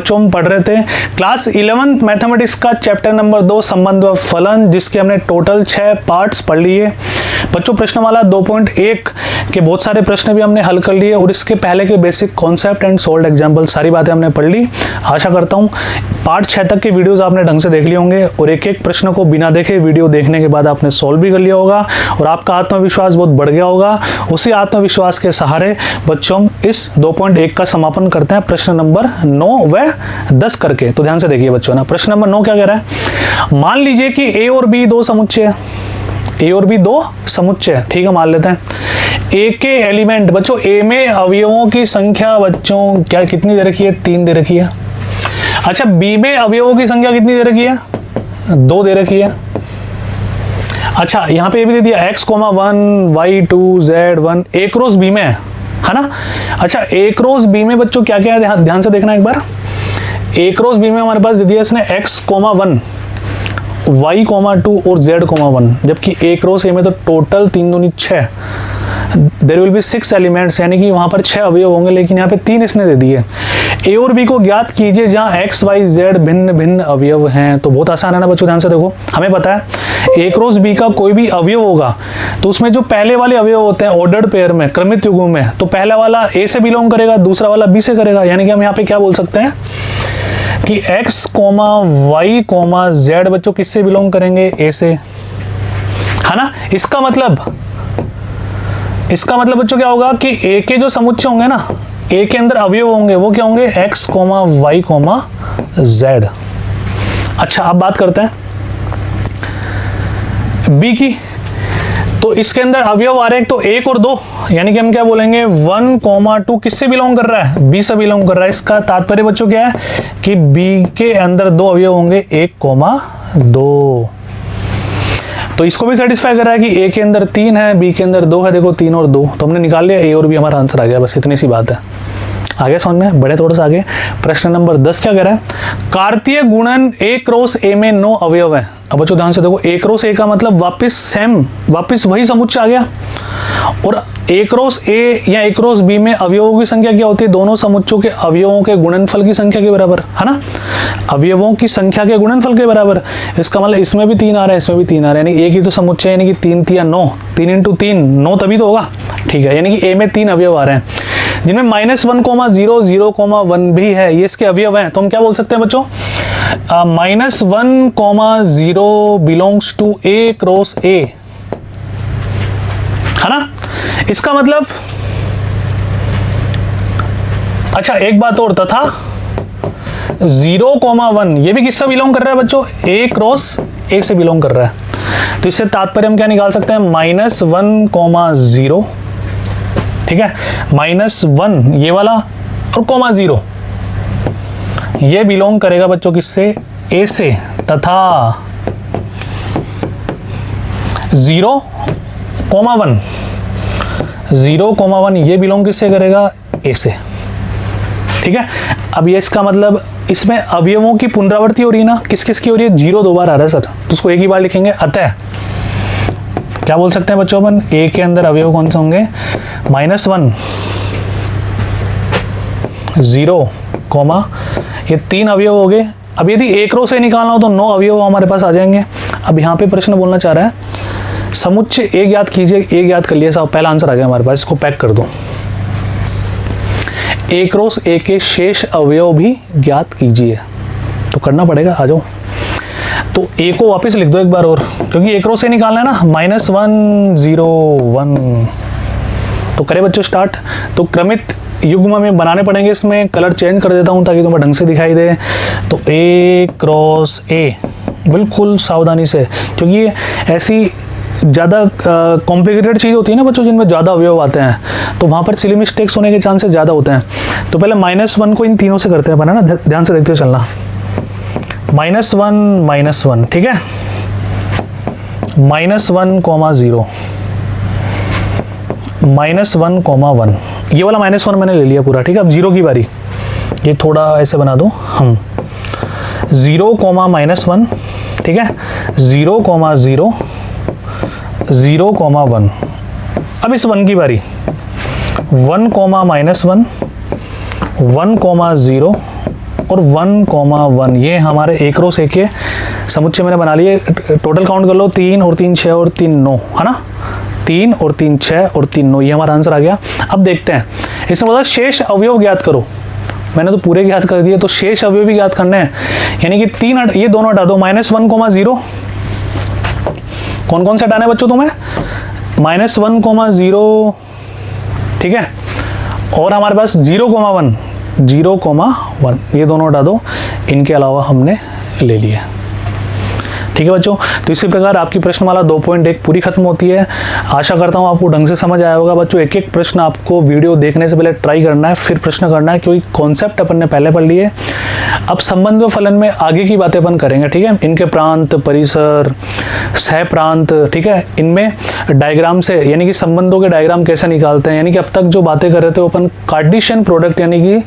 बच्चों हम पढ़ रहे थे क्लास 11th मैथमेटिक्स का चैप्टर नंबर 2 संबंध व फलन, जिसके हमने टोटल 6 पार्ट्स पढ़ लिए। बच्चों प्रश्नमाला 2.1 के बहुत सारे प्रश्न भी हमने हल कर लिए और इसके पहले के basic concept and sold example सारी बातें हमने पढ़ ली। आशा करता हूँ पार्ट 6 तक के वीडियोस आपने ढंग से देख लिए होंगे और एक एक प्रश्न को बिना देखे वीडियो देखने के बाद आपने सोल्व भी कर लिया होगा और आपका आत्मविश्वास बहुत बढ़ गया होगा। उसी आत्मविश्वास के सहारे बच्चों हम इस 2.1 का समापन करते हैं प्रश्न नंबर 9 व 10 करके। तो ध्यान से देखिए बच्चों ना, प्रश्न नंबर 9 क्या कह रहा है। मान लीजिए कि ए और बी दो समुच्चय है, ए और बी दो समुच्चय, ठीक है, मान लेते हैं। ए के एलिमेंट बच्चों, ए में अवयवों की संख्या बच्चों क्या कितनी दे रखी है, 3 दे रखी है। अच्छा, बी में अवयवों की संख्या कितनी दे रखी है, 2 दे रखी है। अच्छा, यहाँ पे ये भी दे दिया x, 1 y 2 z 1, ए क्रॉस बी में है ना। अच्छा, ए क्रॉस बी में बच्चों क्या क्या है, ध्यान से देखना एक बार। ए क्रॉस बी में हमारे पास दे दिया इसने x, 1 y, 2 और z, 1, जबकि ए क्रॉस ए में तो टोटल 3 दूनी 6, देयर विल बी 6 एलिमेंट्स, यानी कि वहां पर 6 अवयव होंगे, लेकिन यहाँ पे 3 इसने दे दिए। ए और बी को ज्ञात कीजिए जहां x, y, z भिन्न भिन्न अवयव हैं। तो बहुत आसान है ना बच्चों, ध्यान से देखो। हमें पता है ए क्रॉस बी का कोई भी अवयव होगा तो उसमें जो पहले वाले अवयव होते हैं ऑर्डर्ड पेयर में, क्रमित युग्म में, तो पहला वाला ए से बिलोंग करेगा, दूसरा वाला बी से करेगा। यानी कि हम यहाँ पे क्या बोल सकते हैं कि x, y, z बच्चों किससे बिलोंग करेंगे, ए से, है ना। इसका मतलब बच्चों क्या होगा कि ए के जो समुच्चय होंगे ना, ए के अंदर अवयव होंगे, वो क्या होंगे, x, y, z। अच्छा, अब बात करते हैं बी की। तो इसके अंदर अवयव आ रहे हैं तो 1 और 2, यानी कि हम क्या बोलेंगे 1, 2 किससे बिलोंग कर रहा है, बी से बिलोंग कर रहा है। इसका तात्पर्य बच्चों क्या है कि बी के अंदर 2 अवयव होंगे, 1, 2। तो इसको भी सेटिस्फाई कर रहा है कि ए के अंदर 3 है, बी के अंदर 2 है। देखो 3 और 2 तो हमने निकाल लिया, ए और बी हमारा आंसर आ गया। बस इतनी सी बात है। आगे समझ में, बढ़े थोड़ा सा आगे। प्रश्न नंबर 10 क्या कह रहा है। कार्तीय गुणन ए क्रॉस ए में 9 अवयव है। अब बच्चों ध्यान से देखो, ए क्रॉस ए का मतलब वापस वही समुच्चय आ गया, और ए क्रॉस ए या ए क्रॉस बी में अवयवों की संख्या क्या होती है, दोनों समुच्चयों के अवयवों के गुणनफल की संख्या के बराबर, है ना। अवयवों की संख्या के गुणनफल के बराबर। इसका मतलब इसमें भी 3 आ रहा है, इसमें भी 3 आ रहा है, यानी एक ही तो समुच्चय, यानी कि 3 3 9, 3 × 3 9 तभी तो होगा, ठीक है। यानी कि ए में 3 अवयव आ रहे हैं, जिनमें -1, 0, 0, 1 भी है, ये इसके अवयव हैं। तो हम क्या बोल सकते हैं बच्चों, -1, 0 belongs to A cross A, है ना। इसका मतलब, अच्छा एक बात और, तथा 0, 1 ये भी किससे बिलोंग कर रहा है बच्चों, ए क्रॉस ए से बिलोंग कर रहा है। तो इससे तात्पर्य हम क्या निकाल सकते हैं, -1, 0, ठीक है, -1 ये वाला और ,0 ये बिलोंग करेगा बच्चों किससे, ए से, तथा 0, 1 ये बिलोंग किससे करेगा, ए से, ठीक है। अब ये इसका मतलब इसमें अवयवों की पुनरावृत्ति हो रही है ना, किस किस की हो रही है, 0 2 बार आ रहा है सर, तो उसको एक ही बार लिखेंगे। अतः क्या बोल सकते हैं बच्चों अपन, ए के अंदर अवयव कौन से होंगे, -1, 0, ये 3 अवयव हो गए। अब यदि ए क्रॉस ए निकालना हो तो 9 अवयव हमारे पास आ जाएंगे। अब यहाँ पे प्रश्न बोलना चाह रहा है, समुच्चय ए ज्ञात कीजिए। ए ज्ञात कर लिया साहब, पहला आंसर आ गया हमारे पास, इसको पैक कर दो। ए क्रॉस ए के शेष अवयव भी ज्ञात कीजिए, तो करना पड़ेगा, आ जाओ। तो ए को वापस लिख दो एक बार और, क्योंकि ए क्रॉस ए निकालना है ना, -1, 0, 1। तो करें बच्चों स्टार्ट। तो क्रमित युग्म में बनाने पड़ेंगे, इसमें कलर चेंज कर देता हूं ताकि तुम्हें ढंग से दिखाई दे। तो ए क्रॉस ए बिल्कुल सावधानी से, क्योंकि ऐसी ज़्यादा कॉम्प्लिकेटेड चीज़ होती है ना बच्चों, जिनमें ज़्यादा अवयव आते हैं, तो वहाँ पर सिली मिस्टेक्स होने के चांसेस ज़्यादा होते हैं। तो पहले -1 को इन तीनों से करते हैं अपन, है ना, ध्यान से देखते चलना। -1, ठीक है, -1, 0, -1, 1 ये वाला -1 मैंने ले लिया पूरा, ठीक है। अब 0 की बारी, ये थोड़ा ऐसे बना दो हम, 0, -1, ठीक है, 0, 0, 0, 1। अब इस 1 की बारी, 1, -1, 1, 0, और 1,1 ये हमारे एक रो से के समुच्चय मैंने बना लिए। टोटल काउंट कर लो, 3 और 3 6 और 3 9, है ना, 3 और 3 6 और 3 9, ये हमारा आंसर आ गया। अब देखते हैं, इसमें बोला शेष अवयव ज्ञात करो। मैंने तो पूरे ज्ञात कर दिए, तो शेष अवयव भी ज्ञात करने हैं, यानी कि 3 ये दोनों हटा दो, -1,0 कौन कौन से हटाने बच्चों तुम्हें, -1,0, ठीक है, और हमारे पास 0,1 ये दोनों हटा दो, इनके अलावा हमने ले लिया। ठीक है बच्चों, तो इसी प्रकार आपकी प्रश्नमाला 2.1 पूरी खत्म होती है। आशा करता हूँ आपको ढंग से समझ आया होगा बच्चों। एक एक प्रश्न आपको वीडियो देखने से पहले ट्राई करना है, फिर प्रश्न करना है, क्योंकि कॉन्सेप्ट अपन ने पहले पढ़ लिए। अब संबंध व फलन में आगे की बातें अपन करेंगे, ठीक है, इनके प्रांत, परिसर, सह प्रांत, ठीक है, इनमें डायग्राम से, यानी कि संबंधों के डायग्राम कैसे निकालते हैं, यानी कि अब तक जो बातें कर रहे थे अपन कार्टेशियन प्रोडक्ट यानी कि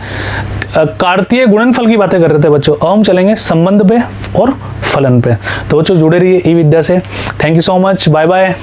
कार्तीय गुणनफल की बातें कर रहे थे बच्चों। अब हम चलेंगे संबंध पे और फलन पे। तो बच्चों जुड़े रहिए ई विद्या से। Thank you so much, bye bye.